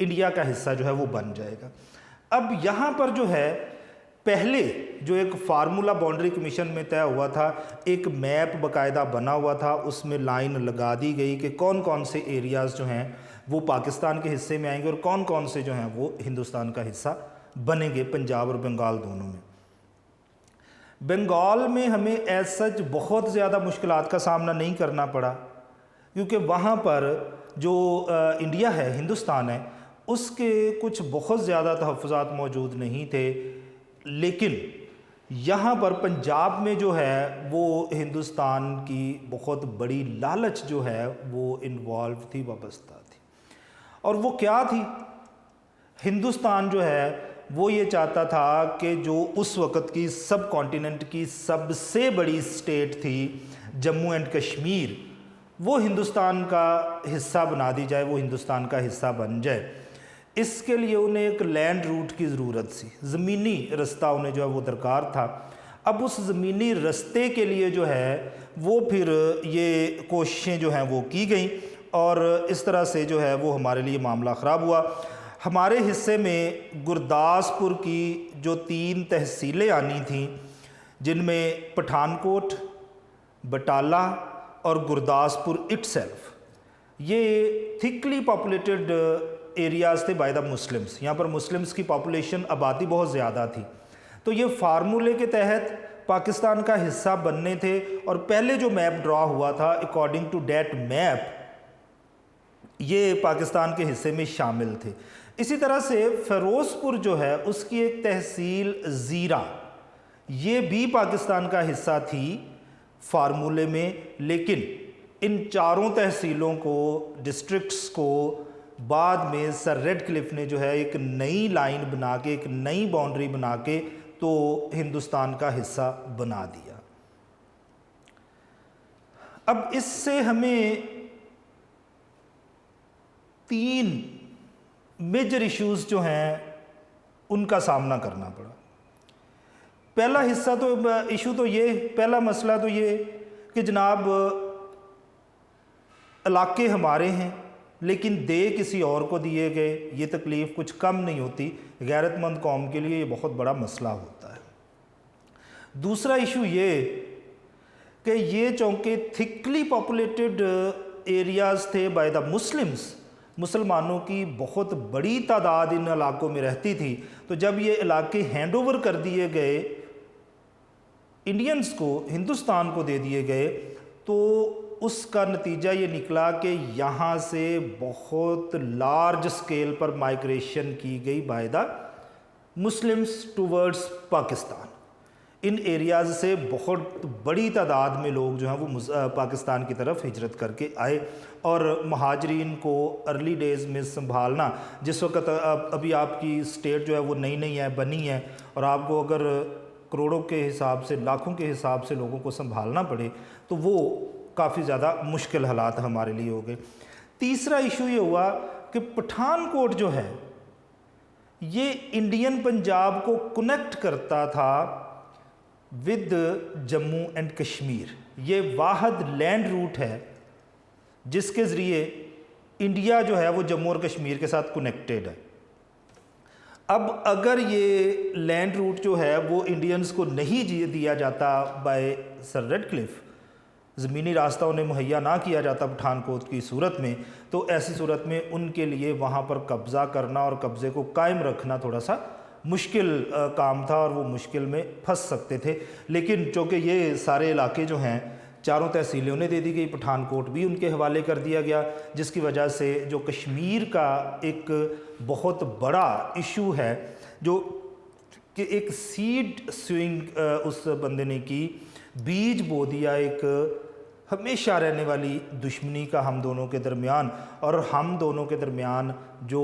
India کا حصہ جو ہے وہ بن جائے گا۔ اب یہاں پر جو ہے پہلے جو ایک فارمولا باؤنڈری کمیشن میں طے ہوا تھا، ایک میپ باقاعدہ بنا ہوا تھا، اس میں لائن لگا دی گئی کہ کون کون سے ایریاز جو ہیں وہ پاکستان کے حصے میں آئیں گے اور کون کون سے جو ہیں وہ ہندوستان کا حصہ بنیں گے، پنجاب اور بنگال دونوں میں۔ بنگال میں ہمیں ایز سچ بہت زیادہ مشکلات کا سامنا نہیں کرنا پڑا، کیونکہ وہاں پر جو انڈیا ہے، ہندوستان ہے، اس کے کچھ بہت زیادہ تحفظات موجود نہیں تھے، لیکن یہاں پر پنجاب میں جو ہے وہ ہندوستان کی بہت بڑی لالچ جو ہے وہ انوالو تھی، وابستہ تھی، اور وہ کیا تھی؟ ہندوستان جو ہے وہ یہ چاہتا تھا کہ جو اس وقت کی سب کانٹیننٹ کی سب سے بڑی سٹیٹ تھی جموں اینڈ کشمیر، وہ ہندوستان کا حصہ بنا دی جائے، وہ ہندوستان کا حصہ بن جائے۔ اس کے لیے انہیں ایک لینڈ روٹ کی ضرورت سی، زمینی رستہ انہیں جو ہے وہ درکار تھا۔ اب اس زمینی رستے کے لیے جو ہے وہ پھر یہ کوششیں جو ہیں وہ کی گئیں، اور اس طرح سے جو ہے وہ ہمارے لیے معاملہ خراب ہوا۔ ہمارے حصے میں گرداسپور کی جو 3 تحصیلیں آنی تھیں، جن میں پٹھان کوٹ، بٹالہ اور گرداسپور اٹ سیلف، یہ تھکلی پاپولیٹڈ ایریاز تھے بائی دا مسلمس، یہاں پر مسلمس کی پاپولیشن آبادی بہت زیادہ تھی، تو یہ فارمولے کے تحت پاکستان کا حصہ بننے تھے، اور پہلے جو میپ ڈرا ہوا تھا اکارڈنگ ٹو دیٹ میپ یہ پاکستان کے حصے میں شامل تھے۔ اسی طرح سے فیروز پور جو ہے اس کی ایک تحصیل زیرہ، یہ بھی پاکستان کا حصہ تھی فارمولے میں، لیکن ان 4 تحصیلوں کو، ڈسٹرکٹس کو بعد میں سر ریڈ کلف نے جو ہے ایک نئی لائن بنا کے، ایک نئی باؤنڈری بنا کے تو ہندوستان کا حصہ بنا دیا۔ اب اس سے ہمیں 3 میجر ایشوز جو ہیں ان کا سامنا کرنا پڑا۔ پہلا مسئلہ تو یہ کہ جناب علاقے ہمارے ہیں لیکن دے کسی اور کو دیے گئے، یہ تکلیف کچھ کم نہیں ہوتی، غیرت مند قوم کے لیے یہ بہت بڑا مسئلہ ہوتا ہے۔ دوسرا ایشو یہ کہ یہ چونکہ تھکلی پاپولیٹڈ ایریاز تھے بائی دا مسلمس، مسلمانوں کی بہت بڑی تعداد ان علاقوں میں رہتی تھی، تو جب یہ علاقے ہینڈ اوور کر دیے گئے انڈینز کو، ہندوستان کو دے دیے گئے، تو اس کا نتیجہ یہ نکلا کہ یہاں سے بہت لارج سکیل پر مائگریشن کی گئی by the Muslims towards Pakistan. In areas سے بہت بڑی تعداد میں لوگ جو ہیں وہ پاکستان کی طرف ہجرت کر کے آئے، اور مہاجرین کو ارلی ڈیز میں سنبھالنا، جس وقت ابھی آپ کی سٹیٹ جو ہے وہ نئی ہے، بنی ہے، اور آپ کو اگر کروڑوں کے حساب سے، لاکھوں کے حساب سے لوگوں کو سنبھالنا پڑے، تو وہ کافی زیادہ مشکل حالات ہمارے لیے ہو گئے۔ تیسرا ایشو یہ ہوا کہ پٹھان کوٹ جو ہے یہ انڈین پنجاب کو کنیکٹ کرتا تھا ود جموں اینڈ کشمیر، یہ واحد لینڈ روٹ ہے جس کے ذریعے انڈیا جو ہے وہ جموں اور کشمیر کے ساتھ کنیکٹڈ ہے۔ اب اگر یہ لینڈ روٹ جو ہے وہ انڈینز کو نہیں دیا جاتا بائی سر ریڈ کلف، زمینی راستہ انہیں مہیا نہ کیا جاتا پٹھان کوٹ کی صورت میں، تو ایسی صورت میں ان کے لیے وہاں پر قبضہ کرنا اور قبضے کو قائم رکھنا تھوڑا سا مشکل کام تھا، اور وہ مشکل میں پھنس سکتے تھے۔ لیکن چونکہ یہ سارے علاقے جو ہیں 4 تحصیلیں انہیں دے دی گئی، پٹھان کوٹ بھی ان کے حوالے کر دیا گیا، جس کی وجہ سے جو کشمیر کا ایک بہت بڑا ایشو ہے، جو کہ ایک سیڈ سوئنگ اس بندے نے کی، بیج بو دیا ایک ہمیشہ رہنے والی دشمنی کا ہم دونوں کے درمیان، اور ہم دونوں کے درمیان جو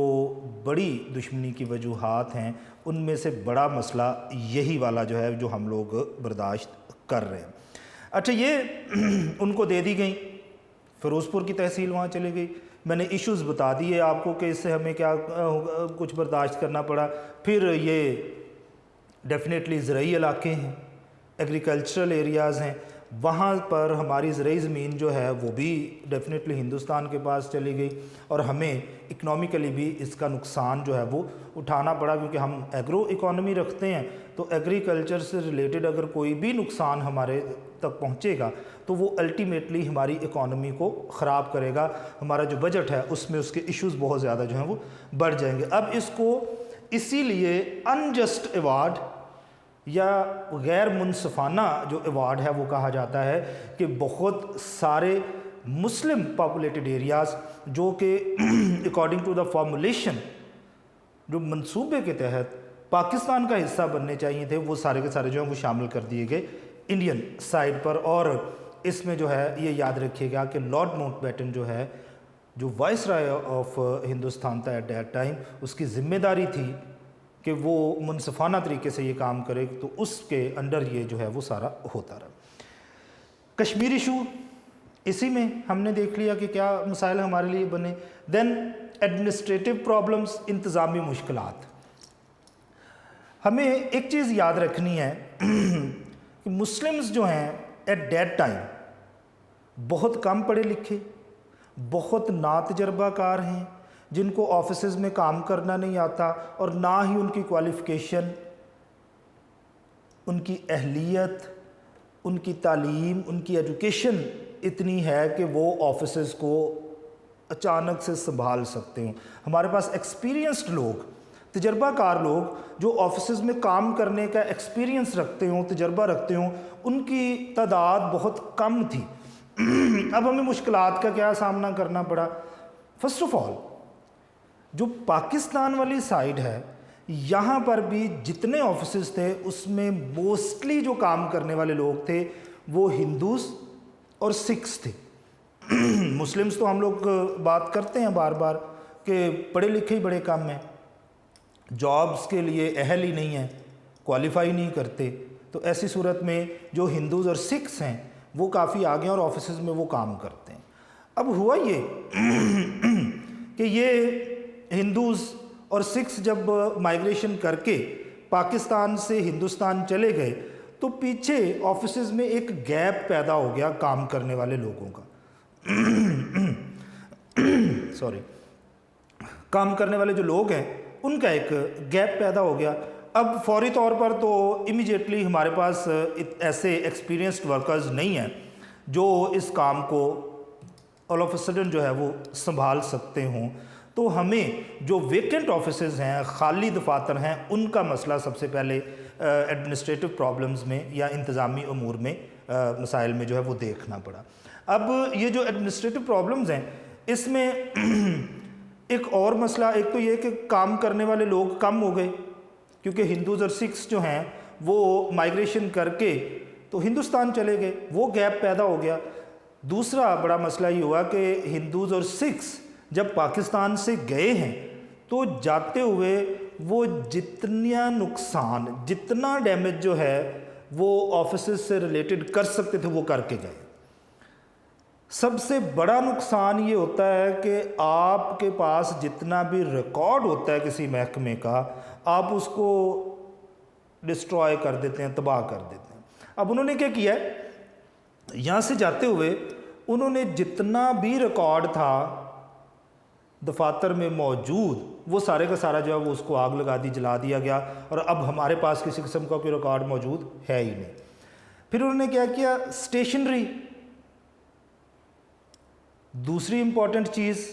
بڑی دشمنی کی وجوہات ہیں ان میں سے بڑا مسئلہ یہی والا جو ہے جو ہم لوگ برداشت کر رہے ہیں۔ اچھا، یہ ان کو دے دی گئیں، فیروز پور کی تحصیل وہاں چلی گئی، میں نے ایشوز بتا دیے آپ کو کہ اس سے ہمیں کیا کچھ برداشت کرنا پڑا۔ پھر یہ ڈیفینیٹلی زرعی علاقے ہیں، ایگریکلچرل ایریاز ہیں، وہاں پر ہماری زرعی زمین جو ہے وہ بھی ڈیفینیٹلی ہندوستان کے پاس چلی گئی اور ہمیں اکنامیکلی بھی اس کا نقصان جو ہے وہ اٹھانا پڑا، کیونکہ ہم ایگرو اکانومی رکھتے ہیں، تو ایگریکلچر سے ریلیٹڈ اگر کوئی بھی نقصان ہمارے تک پہنچے گا تو وہ الٹیمیٹلی ہماری اکانومی کو خراب کرے گا، ہمارا جو بجٹ ہے اس میں اس کے ایشوز بہت زیادہ جو ہیں وہ بڑھ جائیں گے۔ اب اس کو اسی لیے انجسٹ ایوارڈ یا غیر منصفانہ جو ایوارڈ ہے وہ کہا جاتا ہے کہ بہت سارے مسلم پاپولیٹڈ ایریاز جو کہ اکارڈنگ ٹو دا فارمولیشن جو منصوبے کے تحت پاکستان کا حصہ بننے چاہیے تھے، وہ سارے کے سارے جو ہیں وہ شامل کر دیے گئے انڈین سائڈ پر۔ اور اس میں جو ہے یہ یاد رکھیے گا کہ لارڈ ماؤنٹ بیٹن جو ہے جو وائس رائے آف ہندوستان تھا ایٹ دیٹ ٹائم، اس کی ذمہ داری تھی کہ وہ منصفانہ طریقے سے یہ کام کرے، تو اس کے انڈر یہ جو ہے وہ سارا ہوتا رہا۔ کشمیر ایشو اسی میں ہم نے دیکھ لیا کہ کیا مسائل ہمارے لیے بنے۔ دین ایڈمنسٹریٹو پرابلمز، انتظامی مشکلات۔ ہمیں ایک چیز یاد رکھنی ہے کہ مسلمز جو ہیں ایٹ دیٹ ٹائم بہت کم پڑھے لکھے، بہت ناتجربہ کار ہیں، جن کو آفیسز میں کام کرنا نہیں آتا، اور نہ ہی ان کی کوالیفیکیشن، ان کی اہلیت، ان کی تعلیم، ان کی ایجوکیشن اتنی ہے کہ وہ آفیسز کو اچانک سے سنبھال سکتے ہوں۔ ہمارے پاس ایکسپیرینسڈ لوگ، تجربہ کار لوگ جو آفیسز میں کام کرنے کا ایکسپیرینس رکھتے ہوں، تجربہ رکھتے ہوں، ان کی تعداد بہت کم تھی۔ اب ہمیں مشکلات کا کیا سامنا کرنا پڑا؟ فرسٹ آف آل جو پاکستان والی سائیڈ ہے، یہاں پر بھی جتنے آفیسز تھے اس میں موسٹلی جو کام کرنے والے لوگ تھے وہ ہندوز اور سکھس تھے۔ مسلمز تو ہم لوگ بات کرتے ہیں بار بار کہ پڑھے لکھے ہی بڑے کم ہیں، جابز کے لیے اہل ہی نہیں ہیں، کوالیفائی نہیں کرتے، تو ایسی صورت میں جو ہندوز اور سکھس ہیں وہ کافی آگے اور آفیسز میں وہ کام کرتے ہیں۔ اب ہوا یہ کہ یہ ہندوز اور سکھس جب مائیگریشن کر کے پاکستان سے ہندوستان چلے گئے تو پیچھے آفیسز میں ایک گیپ پیدا ہو گیا کام کرنے والے لوگوں کا۔ کام کرنے والے جو لوگ ہیں ان کا ایک گیپ پیدا ہو گیا۔ اب فوری طور پر تو امیجیٹلی ہمارے پاس ایسے ایکسپیرینسڈ ورکرز نہیں ہیں جو اس کام کو آل آف اے سڈن جو ہے وہ سنبھال سکتے ہوں، تو ہمیں جو ویکنٹ آفیسز ہیں، خالی دفاتر ہیں، ان کا مسئلہ سب سے پہلے ایڈمنسٹریٹو پرابلمز میں یا انتظامی امور میں مسائل میں جو ہے وہ دیکھنا پڑا۔ اب یہ جو ایڈمنسٹریٹو پرابلمز ہیں اس میں ایک اور مسئلہ، ایک تو یہ کہ کام کرنے والے لوگ کم ہو گئے کیونکہ ہندوز اور سکھس جو ہیں وہ مائیگریشن کر کے تو ہندوستان چلے گئے، وہ گیپ پیدا ہو گیا۔ دوسرا بڑا مسئلہ یہ ہوا کہ ہندوز اور سکھس جب پاکستان سے گئے ہیں تو جاتے ہوئے وہ جتنا نقصان، جتنا ڈیمیج جو ہے وہ آفیسز سے ریلیٹڈ کر سکتے تھے وہ کر کے گئے۔ سب سے بڑا نقصان یہ ہوتا ہے کہ آپ کے پاس جتنا بھی ریکارڈ ہوتا ہے کسی محکمے کا، آپ اس کو ڈسٹرائے کر دیتے ہیں، تباہ کر دیتے ہیں۔ اب انہوں نے کیا کیا ہے، یہاں سے جاتے ہوئے انہوں نے جتنا بھی ریکارڈ تھا دفاتر میں موجود وہ سارے کا سارا جو ہے وہ اس کو آگ لگا دی، جلا دیا گیا، اور اب ہمارے پاس کسی قسم کا کوئی ریکارڈ موجود ہے ہی نہیں۔ پھر انہوں نے کیا کیا، اسٹیشنری، دوسری امپورٹنٹ چیز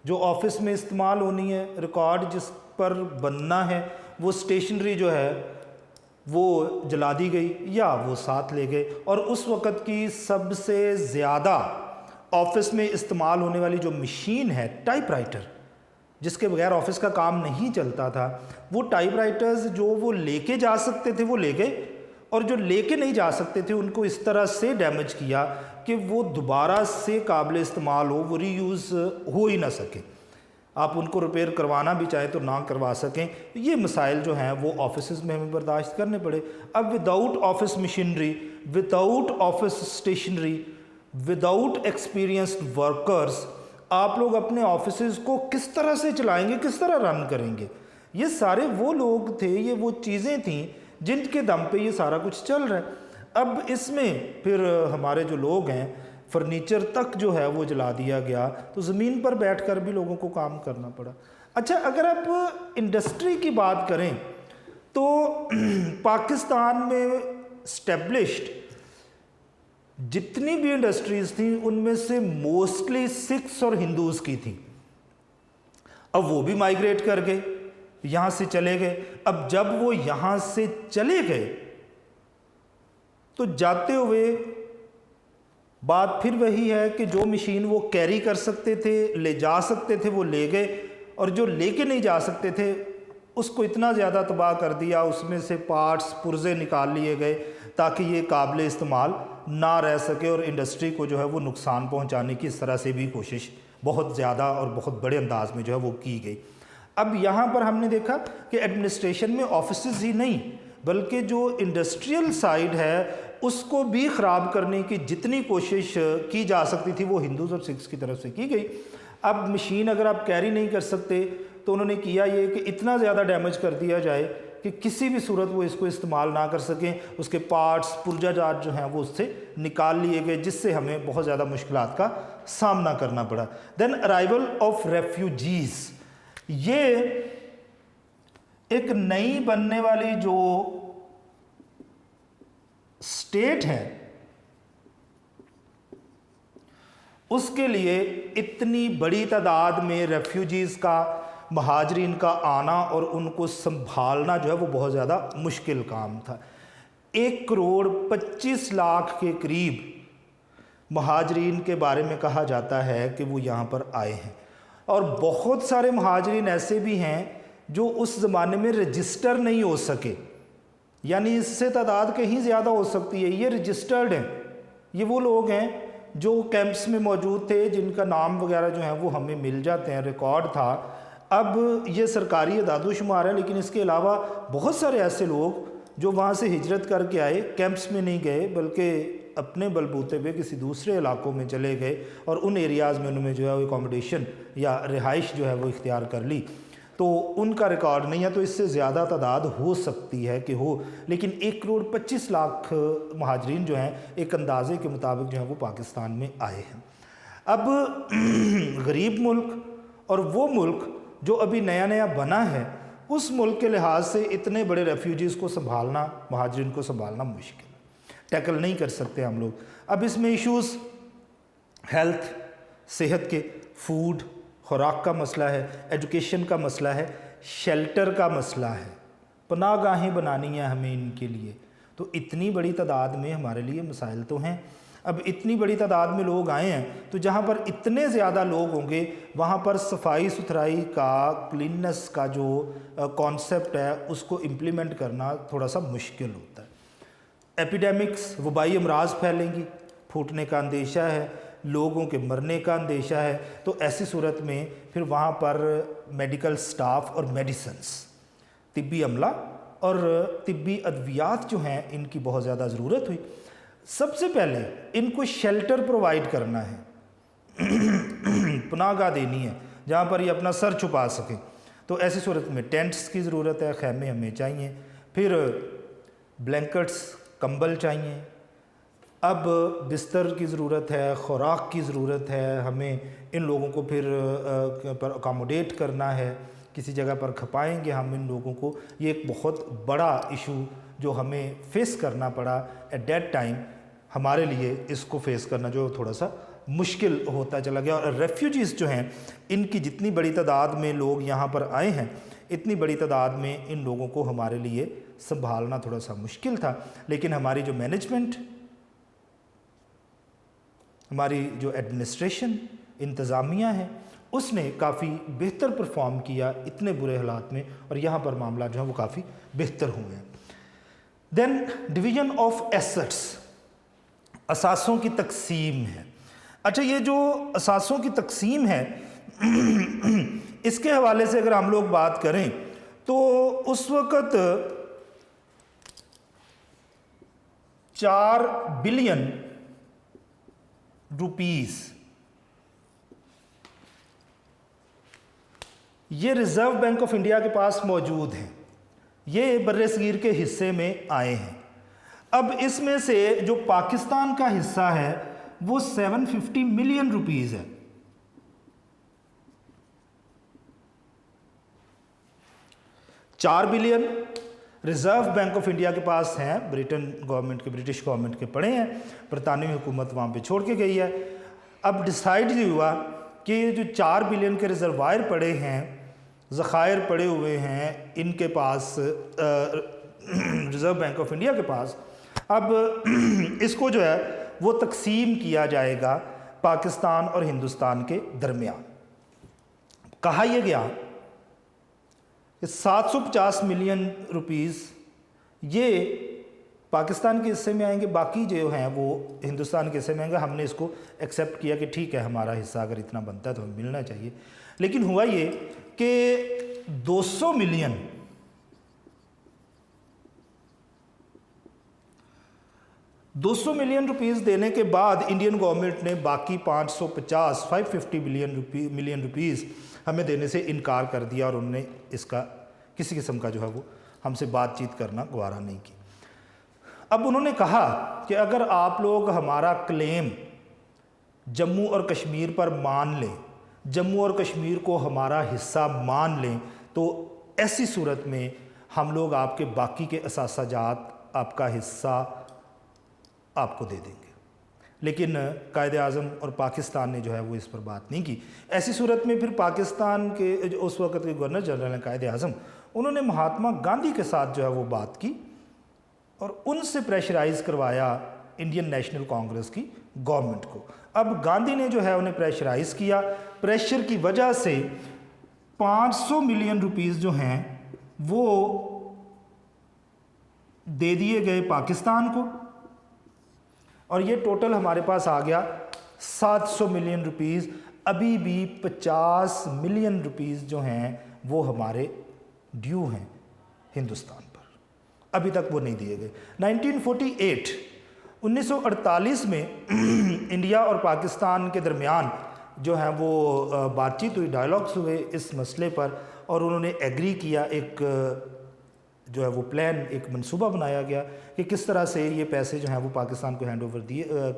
جو آفس میں استعمال ہونی ہے، ریکارڈ جس پر بننا ہے، وہ اسٹیشنری جو ہے وہ جلا دی گئی یا وہ ساتھ لے گئے۔ اور اس وقت کی سب سے زیادہ آفس میں استعمال ہونے والی جو مشین ہے ٹائپ رائٹر، جس کے بغیر آفس کا کام نہیں چلتا تھا، وہ ٹائپ رائٹرز جو وہ لے کے جا سکتے تھے وہ لے گئے، اور جو لے کے نہیں جا سکتے تھے ان کو اس طرح سے ڈیمیج کیا کہ وہ دوبارہ سے قابل استعمال ہو، وہ ری یوز ہو ہی نہ سکے، آپ ان کو ریپیئر کروانا بھی چاہیں تو نہ کروا سکیں۔ یہ مسائل جو ہیں وہ آفیسز میں ہمیں برداشت کرنے پڑے۔ اب without office machinery, without office stationery, without experienced workers, آپ لوگ اپنے آفیسز کو کس طرح سے چلائیں گے، کس طرح رن کریں گے؟ یہ سارے وہ لوگ تھے، یہ وہ چیزیں تھیں جن کے دم پہ یہ سارا کچھ چل رہا ہے۔ اب اس میں پھر ہمارے جو لوگ ہیں فرنیچر تک جو ہے وہ جلا دیا گیا، تو زمین پر بیٹھ کر بھی لوگوں کو کام کرنا پڑا۔ اچھا، اگر آپ انڈسٹری کی بات کریں تو پاکستان میں اسٹیبلشڈ جتنی بھی انڈسٹریز تھیں ان میں سے موسٹلی سکھس اور ہندوز کی تھیں۔ اب وہ بھی مائیگریٹ کر گئے، یہاں سے چلے گئے۔ اب جب وہ یہاں سے چلے گئے تو جاتے ہوئے بات پھر وہی ہے کہ جو مشین وہ کیری کر سکتے تھے، لے جا سکتے تھے، وہ لے گئے، اور جو لے کے نہیں جا سکتے تھے اس کو اتنا زیادہ تباہ کر دیا، اس میں سے پارٹس پرزے نکال لیے گئے تاکہ یہ قابل استعمال نہ رہ سکے، اور انڈسٹری کو جو ہے وہ نقصان پہنچانے کی اس طرح سے بھی کوشش بہت زیادہ اور بہت بڑے انداز میں جو ہے وہ کی گئی۔ اب یہاں پر ہم نے دیکھا کہ ایڈمنسٹریشن میں آفیسز ہی نہیں بلکہ جو انڈسٹریل سائیڈ ہے اس کو بھی خراب کرنے کی جتنی کوشش کی جا سکتی تھی وہ ہندوز اور سکھس کی طرف سے کی گئی۔ اب مشین اگر آپ کیری نہیں کر سکتے تو انہوں نے کیا یہ کہ اتنا زیادہ ڈیمیج کر دیا جائے کہ کسی بھی صورت وہ اس کو استعمال نہ کر سکیں، اس کے پارٹس پرجا جات جو ہیں وہ اس سے نکال لیے گئے، جس سے ہمیں بہت زیادہ مشکلات کا سامنا کرنا پڑا۔ دین ارائیول آف ریفیوجیز، یہ ایک نئی بننے والی جو اسٹیٹ ہے اس کے لیے اتنی بڑی تعداد میں ریفیوجیز کا، مہاجرین کا آنا اور ان کو سنبھالنا جو ہے وہ بہت زیادہ مشکل کام تھا۔ 1,25,00,000 کے قریب مہاجرین کے بارے میں کہا جاتا ہے کہ وہ یہاں پر آئے ہیں، اور بہت سارے مہاجرین ایسے بھی ہیں جو اس زمانے میں رجسٹر نہیں ہو سکے، یعنی اس سے تعداد کہیں زیادہ ہو سکتی ہے۔ یہ رجسٹرڈ ہیں، یہ وہ لوگ ہیں جو کیمپس میں موجود تھے، جن کا نام وغیرہ جو ہیں وہ ہمیں مل جاتے ہیں، ریکارڈ تھا۔ اب یہ سرکاری اعداد و شمار ہے، لیکن اس کے علاوہ بہت سارے ایسے لوگ جو وہاں سے ہجرت کر کے آئے، کیمپس میں نہیں گئے بلکہ اپنے بلبوتے پہ کسی دوسرے علاقوں میں چلے گئے، اور ان ایریاز میں انہوں نے جو ہے اکوموڈیشن یا رہائش جو ہے وہ اختیار کر لی، تو ان کا ریکارڈ نہیں ہے، تو اس سے زیادہ تعداد ہو سکتی ہے کہ ہو، لیکن 1,25,00,000 مہاجرین جو ہیں ایک اندازے کے مطابق جو ہیں وہ پاکستان میں آئے ہیں۔ اب غریب ملک اور وہ ملک جو ابھی نیا نیا بنا ہے، اس ملک کے لحاظ سے اتنے بڑے ریفیوجیز کو سنبھالنا، مہاجرین کو سنبھالنا مشکل ہے، ٹیکل نہیں کر سکتے ہم لوگ۔ اب اس میں ایشوز ہیلتھ، صحت کے، فوڈ، خوراک کا مسئلہ ہے، ایجوکیشن کا مسئلہ ہے، شیلٹر کا مسئلہ ہے، پناہ گاہیں بنانی ہیں ہمیں ان کے لیے، تو اتنی بڑی تعداد میں ہمارے لیے مسائل تو ہیں۔ اب اتنی بڑی تعداد میں لوگ آئے ہیں تو جہاں پر اتنے زیادہ لوگ ہوں گے وہاں پر صفائی ستھرائی کا، کلیننس کا جو کانسیپٹ ہے اس کو امپلیمنٹ کرنا تھوڑا سا مشکل ہوتا ہے۔ ایپیڈیمکس، وبائی امراض پھیلیں گی، پھوٹنے کا اندیشہ ہے، لوگوں کے مرنے کا اندیشہ ہے، تو ایسی صورت میں پھر وہاں پر میڈیکل سٹاف اور میڈیسنس، طبی عملہ اور طبی ادویات جو ہیں ان کی بہت زیادہ ضرورت ہوئی۔ سب سے پہلے ان کو شیلٹر پرووائڈ کرنا ہے، پناہ گاہ دینی ہے جہاں پر یہ اپنا سر چھپا سکیں، تو ایسی صورت میں ٹینٹس کی ضرورت ہے، خیمے ہمیں چاہیے، پھر بلینکٹس، کمبل چاہیے، اب بستر کی ضرورت ہے، خوراک کی ضرورت ہے، ہمیں ان لوگوں کو پھر اکاموڈیٹ کرنا ہے، کسی جگہ پر کھپائیں گے ہم ان لوگوں کو۔ یہ ایک بہت بڑا ایشو جو ہمیں فیس کرنا پڑا ایٹ دیٹ ٹائم، ہمارے لیے اس کو فیس کرنا جو تھوڑا سا مشکل ہوتا چلا گیا۔ اور ریفیوجیز جو ہیں ان کی جتنی بڑی تعداد میں لوگ یہاں پر آئے ہیں، اتنی بڑی تعداد میں ان لوگوں کو ہمارے لیے سنبھالنا تھوڑا سا مشکل تھا، لیکن ہماری جو مینجمنٹ، ہماری جو ایڈمنسٹریشن، انتظامیہ ہے، اس نے کافی بہتر پرفارم کیا اتنے برے حالات میں، اور یہاں پر معاملہ جو ہے وہ کافی بہتر ہوئے ہیں۔ دین ڈویژن آف ایسٹس، اثاثوں کی تقسیم ہے۔ اچھا، یہ جو اثاثوں کی تقسیم ہے اس کے حوالے سے اگر ہم لوگ بات کریں تو اس وقت 4 بلین روپیز یہ ریزرو بینک آف انڈیا کے پاس موجود ہیں، یہ بر صغیر کے حصے میں آئے ہیں۔ اب اس میں سے جو پاکستان کا حصہ ہے وہ 750 ملین روپیز ہے. 4 billion reserve bank of India کے پاس ہیں، برٹش گورنمنٹ کے پڑے ہیں، برطانوی حکومت وہاں پہ چھوڑ کے گئی ہے. اب ڈیسائیڈ یہ ہوا کہ یہ جو 4 بلین کے ریزروائر پڑے ہیں، ذخائر پڑے ہوئے ہیں ان کے پاس، ریزرو بینک آف انڈیا کے پاس، اب اس کو جو ہے وہ تقسیم کیا جائے گا پاکستان اور ہندوستان کے درمیان. کہا یہ گیا کہ 750 ملین روپیز یہ پاکستان کے حصے میں آئیں گے، باقی جو ہیں وہ ہندوستان کے حصے میں آئیں گے. ہم نے اس کو ایکسیپٹ کیا کہ ٹھیک ہے ہمارا حصہ اگر اتنا بنتا ہے تو ہمیں ملنا چاہیے. لیکن ہوا یہ کہ 200 ملین روپیز دینے کے بعد انڈین گورنمنٹ نے باقی 550 ملین روپیز ہمیں دینے سے انکار کر دیا، اور انہوں نے اس کا کسی قسم کا جو ہے وہ ہم سے بات چیت کرنا گوارا نہیں کی. اب انہوں نے کہا کہ اگر آپ لوگ ہمارا کلیم جموں اور کشمیر پر مان لیں، جموں اور کشمیر کو ہمارا حصہ مان لیں، تو ایسی صورت میں ہم لوگ آپ کے باقی کے اثاثہ جات، آپ کا حصہ آپ کو دے دیں گے. لیکن قائد اعظم اور پاکستان نے جو ہے وہ اس پر بات نہیں کی. ایسی صورت میں پھر پاکستان کے اس وقت کے گورنر جنرل ہیں قائد اعظم، انہوں نے مہاتما گاندھی کے ساتھ جو ہے وہ بات کی اور ان سے پریشرائز کروایا انڈین نیشنل کانگریس کی گورنمنٹ کو. اب گاندھی نے جو ہے انہیں پریشرائز کیا، پریشر کی وجہ سے 500 ملین روپیز جو ہیں وہ دے دیے گئے پاکستان کو، اور یہ ٹوٹل ہمارے پاس آ گیا 700 ملین روپیز. ابھی بھی 50 ملین روپیز جو ہیں وہ ہمارے ڈیو ہیں ہندوستان پر، ابھی تک وہ نہیں دیے گئے. 1948 میں انڈیا اور پاکستان کے درمیان جو ہیں وہ بات چیت ہوئی، ڈائلاگس ہوئے اس مسئلے پر، اور انہوں نے ایگری کیا، ایک جو ہے وہ پلان، ایک منصوبہ بنایا گیا کہ کس طرح سے یہ پیسے جو ہیں وہ پاکستان کو ہینڈ اوور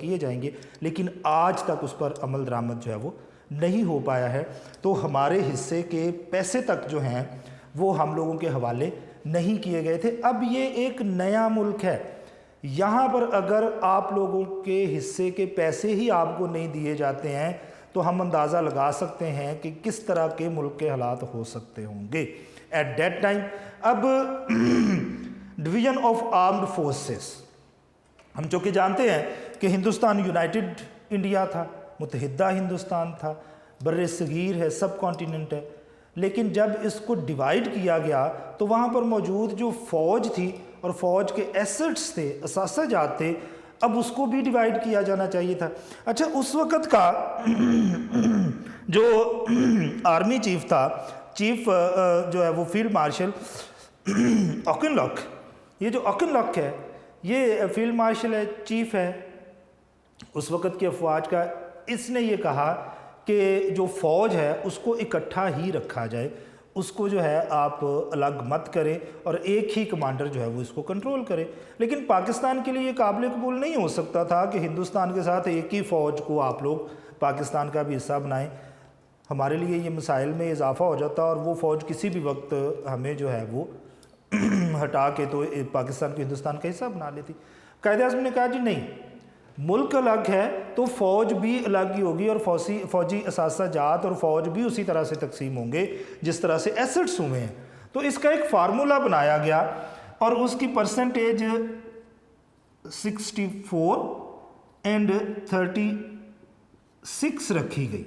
کیے جائیں گے. لیکن آج تک اس پر عمل درآمد جو ہے وہ نہیں ہو پایا ہے. تو ہمارے حصے کے پیسے تک جو ہیں وہ ہم لوگوں کے حوالے نہیں کیے گئے تھے. اب یہ ایک نیا ملک ہے، یہاں پر اگر آپ لوگوں کے حصے کے پیسے ہی آپ کو نہیں دیے جاتے ہیں تو ہم اندازہ لگا سکتے ہیں کہ کس طرح کے ملک کے حالات ہو سکتے ہوں گے ایٹ دیٹ ٹائم. اب ڈویژن آف آرمڈ فورسز، ہم چونکہ جانتے ہیں کہ ہندوستان یونائٹڈ انڈیا تھا، متحدہ ہندوستان تھا، بر صغیر ہے، سب کانٹیننٹ ہے. لیکن جب اس کو ڈیوائیڈ کیا گیا تو وہاں پر موجود جو فوج تھی اور فوج کے ایسٹس تھے، اثاثہ جات تھے، اب اس کو بھی ڈیوائیڈ کیا جانا چاہیے تھا. اچھا، اس وقت کا جو آرمی چیف تھا، چیف جو ہے وہ فیلڈ مارشل آکنلاک، یہ جو آکنلاک ہے یہ فیلڈ مارشل ہے، چیف ہے اس وقت کی افواج کا. اس نے یہ کہا کہ جو فوج ہے اس کو اکٹھا ہی رکھا جائے، اس کو جو ہے آپ الگ مت کریں اور ایک ہی کمانڈر جو ہے وہ اس کو کنٹرول کرے. لیکن پاکستان کے لیے یہ قابل قبول نہیں ہو سکتا تھا کہ ہندوستان کے ساتھ ایک ہی فوج کو آپ لوگ پاکستان کا بھی حصہ بنائیں. ہمارے لیے یہ مسائل میں اضافہ ہو جاتا اور وہ فوج کسی بھی وقت ہمیں جو ہے وہ ہٹا کے تو پاکستان کو ہندوستان کا حصہ بنا لیتی. قائد اعظم نے کہا جی نہیں، ملک الگ ہے تو فوج بھی الگ ہی ہوگی، اور فوجی اثاثہ جات اور فوج بھی اسی طرح سے تقسیم ہوں گے جس طرح سے ایسٹس ہوئے ہیں. تو اس کا ایک فارمولا بنایا گیا اور اس کی پرسنٹیج 64 اینڈ 36 رکھی گئی.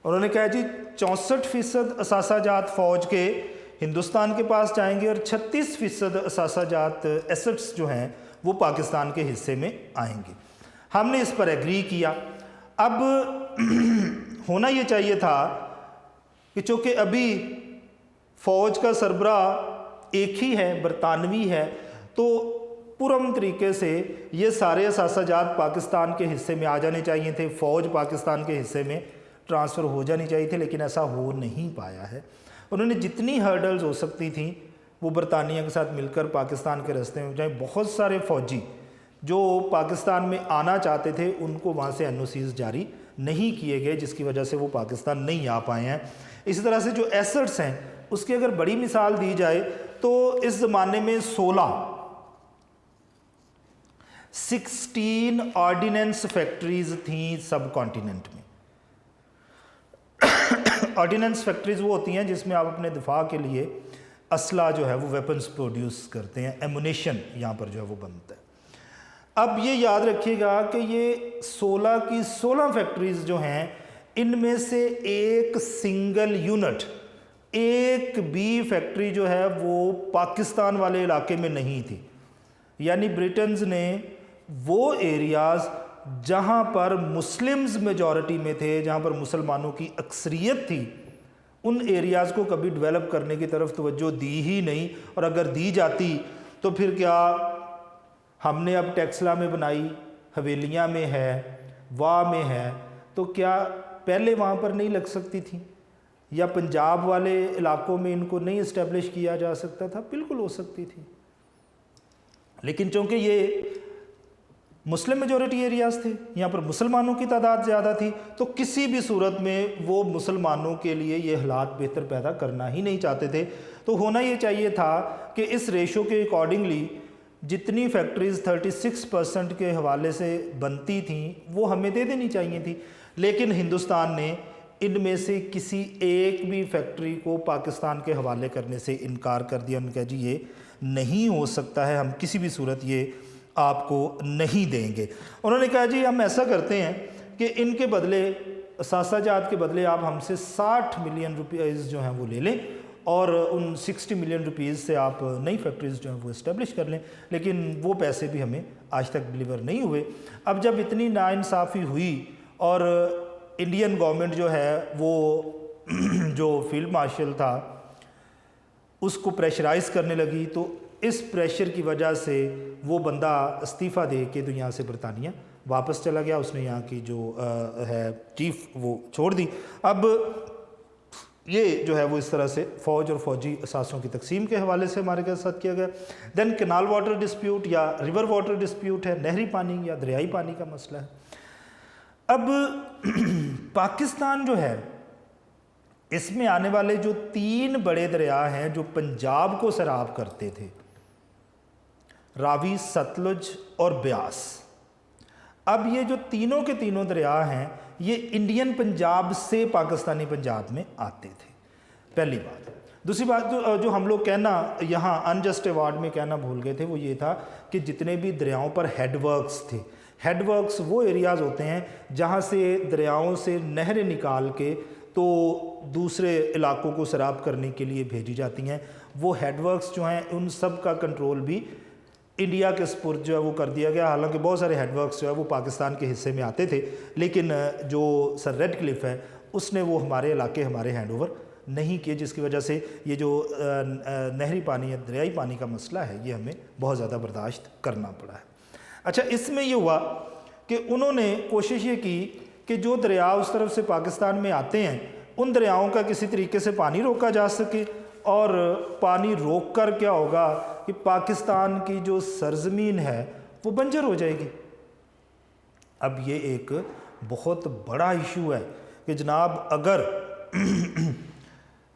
انہوں نے کہا جی 64% اثاثہ جات فوج کے ہندوستان کے پاس جائیں گے اور 36% اثاثہ جات ایسٹس جو ہیں وہ پاکستان کے حصے میں آئیں گے. ہم نے اس پر ایگری کیا. اب ہونا یہ چاہیے تھا کہ چونکہ ابھی فوج کا سربراہ ایک ہی ہے، برطانوی ہے، تو پرامن طریقے سے یہ سارے اثاثہ جات پاکستان کے حصے میں آ جانے چاہیے تھے، فوج پاکستان کے حصے میں ٹرانسفر ہو جانی چاہیے تھی، لیکن ایسا ہو نہیں پایا ہے. انہوں نے جتنی ہرڈلز ہو سکتی تھیں وہ برطانیہ کے ساتھ مل کر پاکستان کے راستے میں جائیں. بہت سارے فوجی جو پاکستان میں آنا چاہتے تھے ان کو وہاں سے NOCs جاری نہیں کیے گئے، جس کی وجہ سے وہ پاکستان نہیں آ پائے ہیں. اسی طرح سے جو ایسٹس ہیں اس کی اگر بڑی مثال دی جائے تو اس زمانے میں 16 آرڈیننس فیکٹریز تھیں سب کانٹیننٹ میں. آرڈیننس فیکٹریز وہ ہوتی ہیں جس میں آپ اپنے دفاع کے لیے اسلحہ جو ہے وہ ویپنز پروڈیوس کرتے ہیں، ایمونیشن یہاں پر جو ہے وہ بنتا ہے. اب یہ یاد رکھیے گا کہ یہ 16 کی 16 فیکٹریز جو ہیں ان میں سے ایک سنگل یونٹ، ایک بھی فیکٹری جو ہے وہ پاکستان والے علاقے میں نہیں تھی. یعنی برٹنز نے وہ ایریاز جہاں پر مسلمز میجورٹی میں تھے، جہاں پر مسلمانوں کی اکثریت تھی، ان ایریاز کو کبھی ڈیولپ کرنے کی طرف توجہ دی ہی نہیں. اور اگر دی جاتی تو پھر کیا ہم نے اب ٹیکسلا میں بنائی، حویلیاں میں ہے، واہ میں ہے، تو کیا پہلے وہاں پر نہیں لگ سکتی تھی؟ یا پنجاب والے علاقوں میں ان کو نہیں اسٹیبلش کیا جا سکتا تھا؟ بالکل ہو سکتی تھی. لیکن چونکہ یہ مسلم میجورٹی ایریاز تھے، یہاں پر مسلمانوں کی تعداد زیادہ تھی، تو کسی بھی صورت میں وہ مسلمانوں کے لیے یہ حالات بہتر پیدا کرنا ہی نہیں چاہتے تھے. تو ہونا یہ چاہیے تھا کہ اس ریشو کے اکارڈنگلی جتنی فیکٹریز 36% کے حوالے سے بنتی تھیں وہ ہمیں دے دینی چاہیے تھی. لیکن ہندوستان نے ان میں سے کسی ایک بھی فیکٹری کو پاکستان کے حوالے کرنے سے انکار کر دیا. ان کا جی یہ نہیں ہو سکتا ہے، ہم کسی بھی صورت یہ آپ کو نہیں دیں گے. انہوں نے کہا جی ہم ایسا کرتے ہیں کہ ان کے بدلے، اثاثہ جات کے بدلے آپ ہم سے 60 ملین روپیز جو ہیں وہ لے لیں اور ان 60 ملین روپیز سے آپ نئی فیکٹریز جو ہیں وہ اسٹیبلش کر لیں. لیکن وہ پیسے بھی ہمیں آج تک ڈلیور نہیں ہوئے. اب جب اتنی ناانصافی ہوئی اور انڈین گورنمنٹ جو ہے وہ جو فیلڈ مارشل تھا اس کو پریشرائز کرنے لگی، تو اس پریشر کی وجہ سے وہ بندہ استعفیٰ دے کے تو یہاں سے برطانیہ واپس چلا گیا. اس نے یہاں کی جو ہے چیف وہ چھوڑ دی. اب یہ جو ہے وہ اس طرح سے فوج اور فوجی اثاثوں کی تقسیم کے حوالے سے ہمارے ساتھ کیا گیا. دین کینال واٹر ڈسپیوٹ یا ریور واٹر ڈسپیوٹ ہے، نہری پانی یا دریائی پانی کا مسئلہ ہے. اب پاکستان جو ہے اس میں آنے والے جو 3 بڑے دریا ہیں جو پنجاب کو سیراب کرتے تھے، راوی، ستلج اور بیاس. اب یہ جو تینوں کے تینوں دریا ہیں یہ انڈین پنجاب سے پاکستانی پنجاب میں آتے تھے، پہلی بات. دوسری بات جو ہم لوگ کہنا یہاں انجسٹ ایوارڈ میں کہنا بھول گئے تھے وہ یہ تھا کہ جتنے بھی دریاؤں پر ہیڈ ورکس تھے، ہیڈ ورکس وہ ایریاز ہوتے ہیں جہاں سے دریاؤں سے نہریں نکال کے تو دوسرے علاقوں کو سیراب کرنے کے لیے بھیجی جاتی ہیں. وہ ہیڈ ورکس جو ہیں ان سب کا کنٹرول بھی انڈیا کے سپرد جو ہے وہ کر دیا گیا. حالانکہ بہت سارے ہیڈ ورکس جو ہے وہ پاکستان کے حصے میں آتے تھے، لیکن جو سر ریڈ کلف ہے اس نے وہ ہمارے علاقے ہمارے ہینڈ اوور نہیں کیے، جس کی وجہ سے یہ جو نہری پانی یا دریائی پانی کا مسئلہ ہے یہ ہمیں بہت زیادہ برداشت کرنا پڑا ہے. اچھا، اس میں یہ ہوا کہ انہوں نے کوشش یہ کی کہ جو دریا اس طرف سے پاکستان میں آتے ہیں ان دریاؤں کا کسی طریقے سے پانی روکا جا سکے. اور پانی روک کر کیا ہوگا کہ پاکستان کی جو سرزمین ہے وہ بنجر ہو جائے گی. اب یہ ایک بہت بڑا ایشو ہے کہ جناب اگر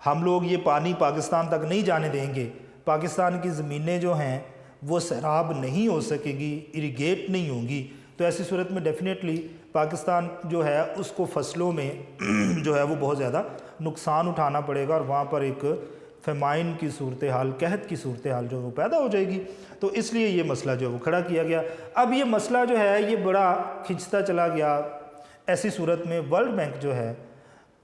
ہم لوگ یہ پانی پاکستان تک نہیں جانے دیں گے، پاکستان کی زمینیں جو ہیں وہ سیراب نہیں ہو سکے گی، اریگیٹ نہیں ہوں گی، تو ایسی صورت میں ڈیفینیٹلی پاکستان جو ہے اس کو فصلوں میں جو ہے وہ بہت زیادہ نقصان اٹھانا پڑے گا اور وہاں پر ایک فیمائن کی صورتحال، قحط کی صورتحال جو وہ پیدا ہو جائے گی. تو اس لیے یہ مسئلہ جو ہے وہ کھڑا کیا گیا. اب یہ مسئلہ جو ہے یہ بڑا کھنچتا چلا گیا. ایسی صورت میں ورلڈ بینک جو ہے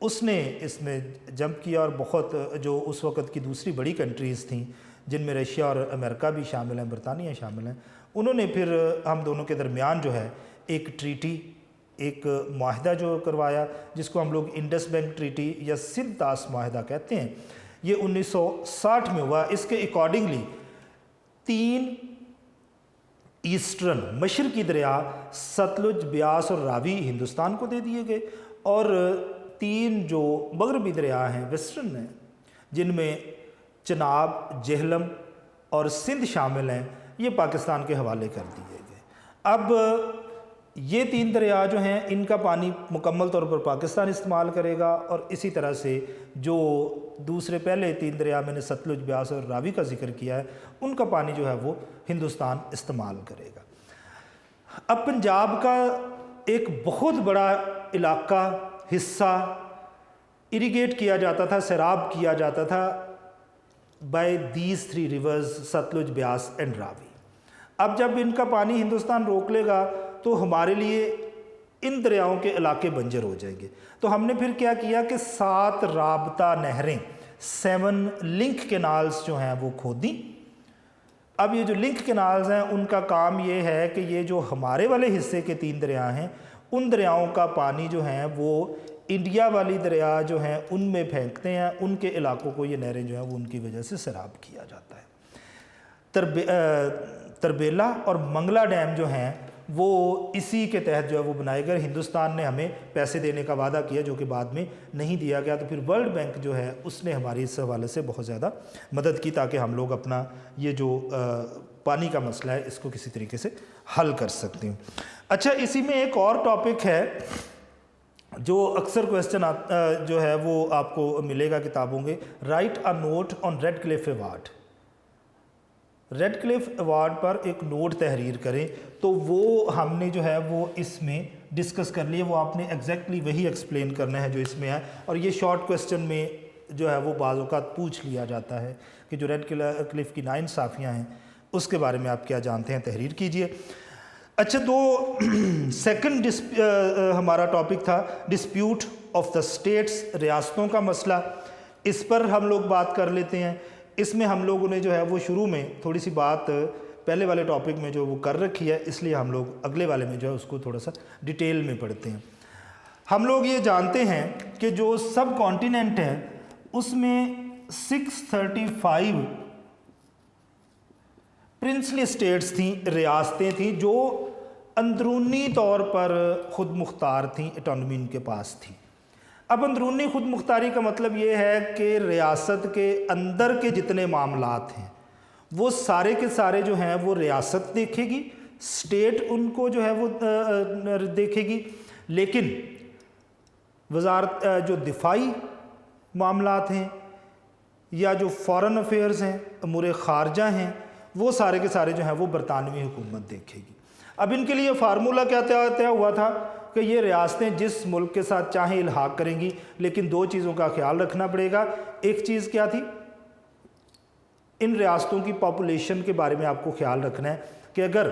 اس نے اس میں جمپ کیا اور بہت جو اس وقت کی دوسری بڑی کنٹریز تھیں جن میں رشیا اور امریکہ بھی شامل ہیں، برطانیہ شامل ہیں، انہوں نے پھر ہم دونوں کے درمیان جو ہے ایک ٹریٹی، ایک معاہدہ جو کروایا جس کو ہم لوگ انڈس بینک ٹریٹی یا سندھ طاس معاہدہ کہتے ہیں. یہ 1960 میں ہوا. اس کے اکارڈنگلی 3 ایسٹرن مشرقی دریا ستلج، بیاس اور راوی ہندوستان کو دے دیے گئے اور 3 جو مغربی دریا ہیں ویسٹرن ہیں جن میں چناب، جہلم اور سندھ شامل ہیں، یہ پاکستان کے حوالے کر دیے گئے۔ اب یہ 3 دریا جو ہیں ان کا پانی مکمل طور پر پاکستان استعمال کرے گا، اور اسی طرح سے جو دوسرے پہلے 3 دریا میں نے ستلج، بیاس اور راوی کا ذکر کیا ہے، ان کا پانی جو ہے وہ ہندوستان استعمال کرے گا۔ اب پنجاب کا ایک بہت بڑا علاقہ، حصہ اریگیٹ کیا جاتا تھا، سیراب کیا جاتا تھا by these 3 rivers, Sutlej, Beas and Ravi. اب جب ان کا پانی ہندوستان روک لے گا تو ہمارے لیے ان دریاؤں کے علاقے بنجر ہو جائیں گے۔ تو ہم نے پھر کیا کیا کہ 7 رابطہ نہریں، 7 لنک کینالز جو ہیں وہ کھودیں۔ اب یہ جو لنک کینالز ہیں ان کا کام یہ ہے کہ یہ جو ہمارے والے حصے کے 3 دریا ہیں، ان دریاؤں کا پانی جو ہیں وہ انڈیا والی دریا جو ہیں ان میں پھینکتے ہیں، ان کے علاقوں کو یہ نہریں جو ہیں وہ ان کی وجہ سے سیراب کیا جاتا ہے۔ تربیلا اور منگلا ڈیم جو ہیں وہ اسی کے تحت جو ہے وہ بنائے گئے۔ ہندوستان نے ہمیں پیسے دینے کا وعدہ کیا جو کہ بعد میں نہیں دیا گیا، تو پھر ورلڈ بینک جو ہے اس نے ہماری اس حوالے سے بہت زیادہ مدد کی تاکہ ہم لوگ اپنا یہ جو پانی کا مسئلہ ہے اس کو کسی طریقے سے حل کر سکتے ہیں۔ اچھا، اسی میں ایک اور ٹاپک ہے جو اکثر کویسچن جو ہے وہ آپ کو ملے گا کتابوں میں، write a note on Radcliffe award. Radcliffe award پر ایک نوٹ تحریر کریں، تو وہ ہم نے جو ہے وہ اس میں ڈسکس کر لیے، وہ آپ نے ایگزیکٹلی وہی ایکسپلین کرنا ہے جو اس میں ہے، اور یہ شارٹ کویسچن میں جو ہے وہ بعض اوقات پوچھ لیا جاتا ہے کہ جو ریڈ کلف کی 9 صافیاں ہیں اس کے بارے میں آپ کیا جانتے ہیں، تحریر کیجئے۔ اچھا، تو سیکنڈ ہمارا ٹاپک تھا ڈسپیوٹ آف دا اسٹیٹس، ریاستوں کا مسئلہ، اس پر ہم لوگ بات کر لیتے ہیں۔ اس میں ہم لوگوں نے جو ہے وہ شروع میں تھوڑی سی بات پہلے والے ٹاپک میں جو وہ کر رکھی ہے، اس لیے ہم لوگ اگلے والے میں جو ہے اس کو تھوڑا سا ڈیٹیل میں پڑھتے ہیں۔ ہم لوگ یہ جانتے ہیں کہ جو سب کانٹیننٹ ہے اس میں 635 پرنسلی اسٹیٹس تھیں، ریاستیں تھیں جو اندرونی طور پر خود مختار تھیں، اٹانومی ان کے پاس تھی۔ اب اندرونی خود مختاری کا مطلب یہ ہے کہ ریاست کے اندر کے جتنے معاملات ہیں وہ سارے کے سارے جو ہیں وہ ریاست دیکھے گی، اسٹیٹ ان کو جو ہے وہ دیکھے گی، لیکن وزارت جو دفاعی معاملات ہیں یا جو فارن افیئرز ہیں، امور خارجہ ہیں، وہ سارے کے سارے جو ہیں وہ برطانوی حکومت دیکھے گی۔ اب ان کے لیے فارمولہ کیا طے ہوا تھا کہ یہ ریاستیں جس ملک کے ساتھ چاہیں الحاق کریں گی، لیکن 2 چیزوں کا خیال رکھنا پڑے گا۔ ایک چیز کیا تھی؟ ان ریاستوں کی پاپولیشن کے بارے میں آپ کو خیال رکھنا ہے کہ اگر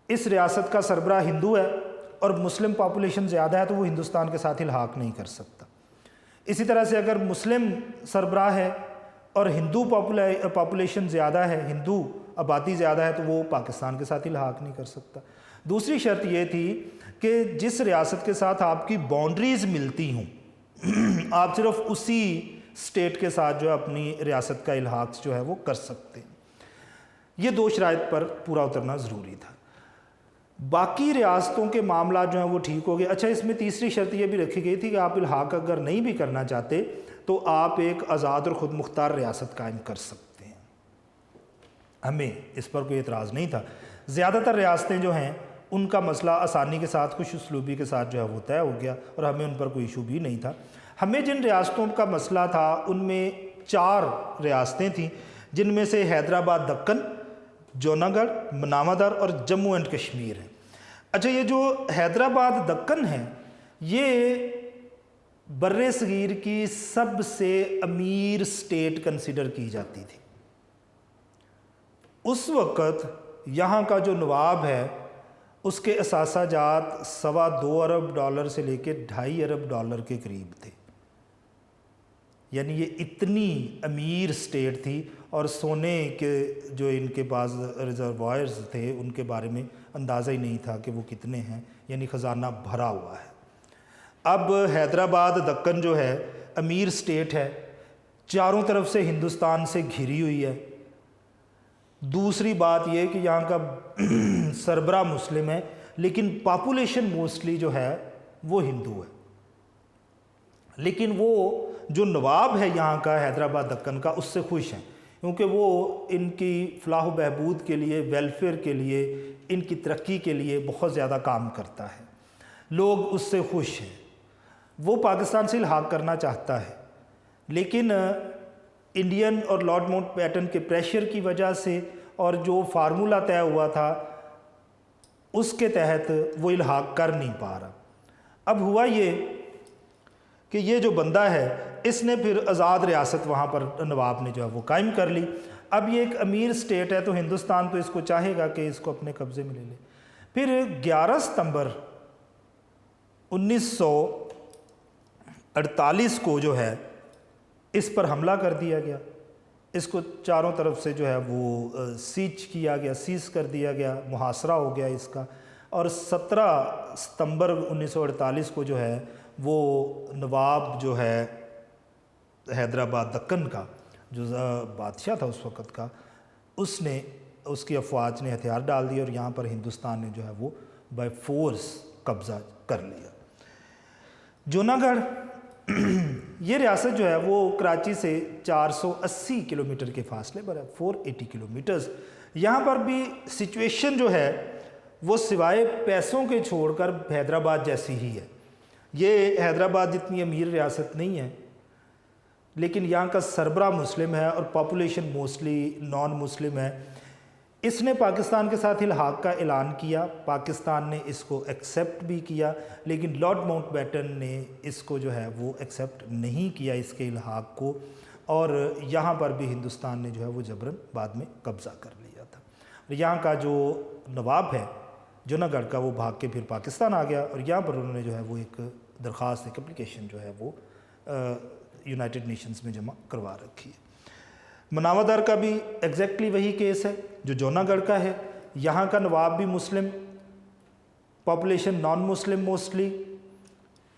اس ریاست کا سربراہ ہندو ہے اور مسلم پاپولیشن زیادہ ہے تو وہ ہندوستان کے ساتھ الحاق نہیں کر سکتا۔ اسی طرح سے اگر مسلم سربراہ ہے اور ہندو پاپولیشن زیادہ ہے، ہندو آبادی زیادہ ہے، تو وہ پاکستان کے ساتھ الحاق نہیں کر سکتا۔ دوسری شرط یہ تھی کہ جس ریاست کے ساتھ آپ کی باؤنڈریز ملتی ہوں، آپ صرف اسی اسٹیٹ کے ساتھ جو ہے اپنی ریاست کا الحاق جو ہے وہ کر سکتے ہیں۔ یہ 2 شرائط پر پورا اترنا ضروری تھا۔ باقی ریاستوں کے معاملات جو ہیں وہ ٹھیک ہو گئے۔ اچھا، اس میں تیسری شرط یہ بھی رکھی گئی تھی کہ آپ الحاق اگر نہیں بھی کرنا چاہتے تو آپ ایک آزاد اور خود مختار ریاست قائم کر سکتے ہیں۔ ہمیں اس پر کوئی اعتراض نہیں تھا۔ زیادہ تر ریاستیں جو ہیں ان کا مسئلہ آسانی کے ساتھ، خوش اسلوبی کے ساتھ جو ہے وہ طے ہو گیا، اور ہمیں ان پر کوئی ایشو بھی نہیں تھا۔ ہمیں جن ریاستوں کا مسئلہ تھا ان میں 4 ریاستیں تھیں، جن میں سے حیدرآباد دکن، جوناگڑھ، منامادر اور جموں اینڈ کشمیر ہیں۔ اچھا، یہ جو حیدرآباد دکن ہے یہ بر صغیر کی سب سے امیر اسٹیٹ کنسیڈر کی جاتی تھی۔ اس وقت یہاں کا جو نواب ہے اس کے اثاثہ جات $2.25 ارب سے لے کے $2.5 ارب کے قریب تھے، یعنی یہ اتنی امیر اسٹیٹ تھی، اور سونے کے جو ان کے پاس ریزروائرز تھے ان کے بارے میں اندازہ ہی نہیں تھا کہ وہ کتنے ہیں، یعنی خزانہ بھرا ہوا ہے۔ اب حیدرآباد دکن جو ہے امیر اسٹیٹ ہے، چاروں طرف سے ہندوستان سے گھری ہوئی ہے۔ دوسری بات یہ کہ یہاں کا سربراہ مسلم ہے، لیکن پاپولیشن موسٹلی جو ہے وہ ہندو ہے، لیکن وہ جو نواب ہے یہاں کا حیدرآباد دکن کا اس سے خوش ہیں، کیونکہ وہ ان کی فلاح و بہبود کے لیے، ویلفیئر کے لیے، ان کی ترقی کے لیے بہت زیادہ کام کرتا ہے، لوگ اس سے خوش ہیں۔ وہ پاکستان سے الحاق کرنا چاہتا ہے، لیکن انڈین اور لارڈ ماؤنٹ بیٹن کے پریشر کی وجہ سے اور جو فارمولہ طے ہوا تھا اس کے تحت وہ الحاق کر نہیں پا رہا۔ اب ہوا یہ کہ یہ جو بندہ ہے اس نے پھر آزاد ریاست وہاں پر نواب نے جو ہے وہ قائم کر لی۔ اب یہ ایک امیر سٹیٹ ہے تو ہندوستان تو اس کو چاہے گا کہ اس کو اپنے قبضے میں لے لے۔ پھر 11 ستمبر 1948 کو جو ہے اس پر حملہ کر دیا گیا، اس کو چاروں طرف سے جو ہے وہ سیچ کیا گیا، سیز کر دیا گیا، محاصرہ ہو گیا اس کا، اور 17 ستمبر 1948 کو جو ہے وہ نواب جو ہے حیدرآباد دکن کا جو بادشاہ تھا اس وقت کا، اس نے، اس کی افواج نے ہتھیار ڈال دیے اور یہاں پر ہندوستان نے جو ہے وہ بائی فورس قبضہ کر لیا۔ جوناگڑھ یہ ریاست جو ہے وہ کراچی سے 480 کلومیٹر کے فاصلے پر ہے، 480 کلومیٹرز۔ یہاں پر بھی سچویشن جو ہے وہ سوائے پیسوں کے چھوڑ کر حیدرآباد جیسی ہی ہے۔ یہ حیدرآباد جتنی امیر ریاست نہیں ہے، لیکن یہاں کا سربراہ مسلم ہے اور پاپولیشن موسٹلی نان مسلم ہے۔ اس نے پاکستان کے ساتھ الحاق کا اعلان کیا، پاکستان نے اس کو ایکسیپٹ بھی کیا، لیکن لارڈ ماؤنٹ بیٹن نے اس کو جو ہے وہ ایکسیپٹ نہیں کیا اس کے الحاق کو، اور یہاں پر بھی ہندوستان نے جو ہے وہ جبراً بعد میں قبضہ کر لیا تھا۔ اور یہاں کا جو نواب ہے جوناگڑھ کا وہ بھاگ کے پھر پاکستان آ گیا، اور یہاں پر انہوں نے جو ہے وہ ایک درخواست، ایک اپلیکیشن جو ہے وہ یونائٹڈ نیشنز میں جمع کروا رکھی ہے۔ مناودر کا بھی ایگزیکٹلی وہی کیس ہے جو جوناگڑھ کا ہے۔ یہاں کا نواب بھی مسلم، پاپولیشن نان مسلم موسٹلی،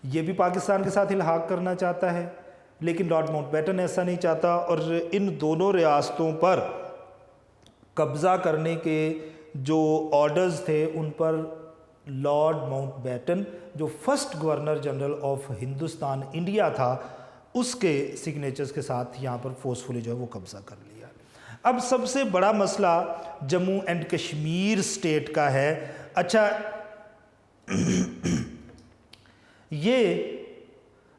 یہ بھی پاکستان کے ساتھ الحاق کرنا چاہتا ہے، لیکن لارڈ ماؤنٹ بیٹن ایسا نہیں چاہتا، اور ان دونوں ریاستوں پر قبضہ کرنے کے جو آرڈرز تھے ان پر لارڈ ماؤنٹ بیٹن جو first governor general of Hindustan India تھا اس کے سگنیچرز کے ساتھ یہاں پر فورسفلی جو ہے وہ قبضہ کر لیا۔ اب سب سے بڑا مسئلہ جموں اینڈ کشمیر سٹیٹ کا ہے۔ اچھا یہ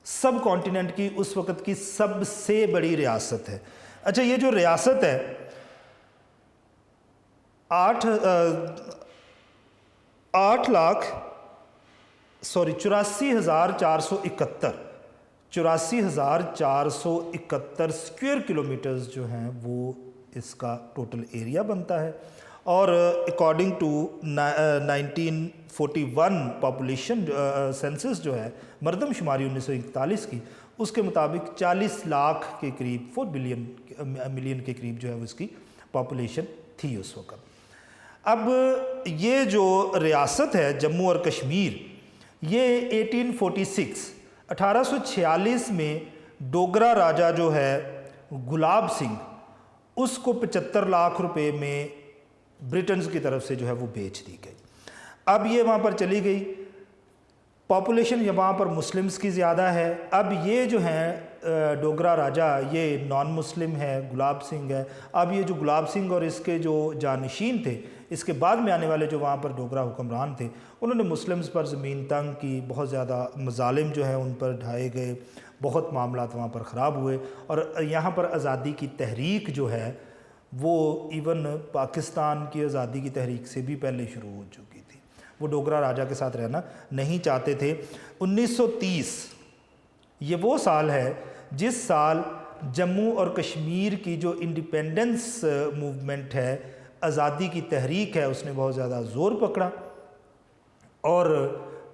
سب کانٹیننٹ کی اس وقت کی سب سے بڑی ریاست ہے۔ اچھا یہ جو ریاست ہے 84,471 اسکوائر کلومیٹرز جو ہیں وہ اس کا ٹوٹل ایریا بنتا ہے، اور اکارڈنگ ٹو 1941 پاپولیشن سینسس جو ہے مردم شماری 1941 کی، اس کے مطابق 40 لاکھ کے قریب 4 ملین کے قریب جو ہے وہ اس کی پاپولیشن تھی اس وقت۔ اب یہ جو ریاست ہے جموں اور کشمیر، یہ 1846 میں ڈوگرا راجہ جو ہے گلاب سنگھ، اس کو 75 لاکھ روپے میں برٹنز کی طرف سے جو ہے وہ بیچ دی گئی۔ اب یہ وہاں پر چلی گئی، پاپولیشن وہاں پر مسلمز کی زیادہ ہے۔ اب یہ جو ہیں ڈوگرا راجہ یہ نان مسلم ہے، گلاب سنگھ ہے۔ اب یہ جو گلاب سنگھ اور اس کے جو جانشین تھے، اس کے بعد میں آنے والے جو وہاں پر ڈوگرا حکمران تھے، انہوں نے مسلمز پر زمین تنگ کی، بہت زیادہ مظالم جو ہیں ان پر ڈھائے گئے، بہت معاملات وہاں پر خراب ہوئے، اور یہاں پر آزادی کی تحریک جو ہے وہ ایون پاکستان کی آزادی کی تحریک سے بھی پہلے شروع ہو چکی تھی۔ وہ ڈوگرا راجہ کے ساتھ رہنا نہیں چاہتے تھے۔ 1930 یہ وہ سال ہے جس سال جموں اور کشمیر کی جو انڈیپینڈنس موومنٹ ہے، آزادی کی تحریک ہے، اس نے بہت زیادہ زور پکڑا، اور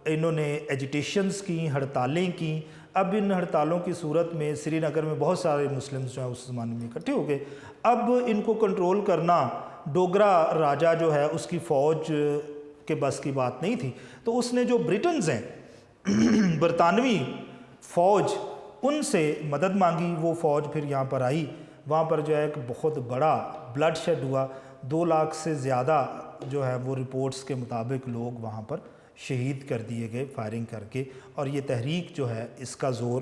انہوں نے ایجیٹیشنز کی، ہڑتالیں کی۔ اب ان ہڑتالوں کی صورت میں سری نگر میں بہت سارے مسلمز جو ہیں اس زمانے میں اکٹھے ہو گئے۔ اب ان کو کنٹرول کرنا ڈوگرا راجہ جو ہے اس کی فوج کے بس کی بات نہیں تھی، تو اس نے جو برٹنز ہیں برطانوی فوج، ان سے مدد مانگی۔ وہ فوج پھر یہاں پر آئی، وہاں پر جو ہے ایک بہت بڑا بلڈ شیڈ ہوا، 2 لاکھ سے زیادہ جو ہے وہ رپورٹس کے مطابق لوگ وہاں پر شہید کر دیے گئے فائرنگ کر کے، اور یہ تحریک جو ہے اس کا زور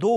2